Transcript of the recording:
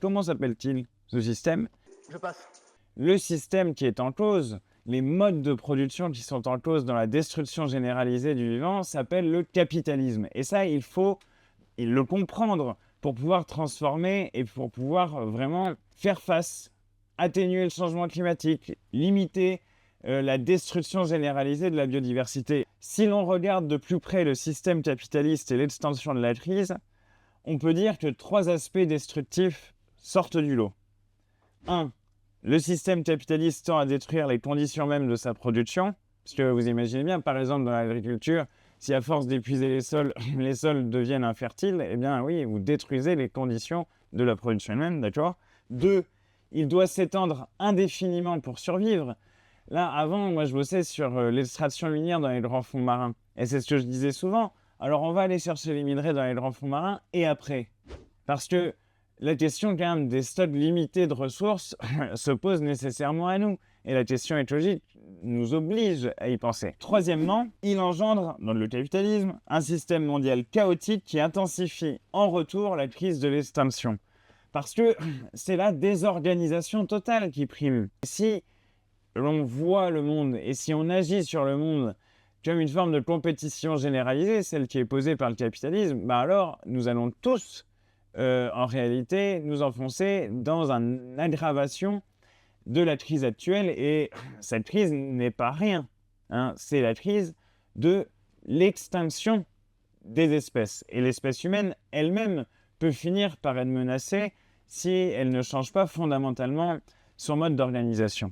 comment s'appelle-t-il ce système? Je passe. Le système qui est en cause, les modes de production qui sont en cause dans la destruction généralisée du vivant s'appelle le capitalisme. Et ça, il faut le comprendre pour pouvoir transformer et pour pouvoir vraiment faire face, atténuer le changement climatique, limiter la destruction généralisée de la biodiversité. Si l'on regarde de plus près le système capitaliste et l'extension de la crise, on peut dire que 3 aspects destructifs sortent du lot. 1. Le système capitaliste tend à détruire les conditions mêmes de sa production, parce que vous imaginez bien, par exemple, dans l'agriculture, si à force d'épuiser les sols, les sols deviennent infertiles, eh bien oui, vous détruisez les conditions de la production elle-même, d'accord? 2. Il doit s'étendre indéfiniment pour survivre. Là, avant, moi, je bossais sur l'extraction minière dans les grands fonds marins. Et c'est ce que je disais souvent. Alors, on va aller chercher les minerais dans les grands fonds marins, et après? Parce que la question, quand même, des stocks limités de ressources se pose nécessairement à nous. Et la question écologique nous oblige à y penser. Troisièmement, il engendre, dans le capitalisme, un système mondial chaotique qui intensifie en retour la crise de l'extinction. Parce que c'est la désorganisation totale qui prime. Si l'on voit le monde et si on agit sur le monde comme une forme de compétition généralisée, celle qui est posée par le capitalisme, bah alors nous allons tous, en réalité, nous enfoncer dans une aggravation de la crise actuelle. Et cette crise n'est pas rien, hein, c'est la crise de l'extinction des espèces. Et l'espèce humaine elle-même peut finir par être menacée si elle ne change pas fondamentalement son mode d'organisation.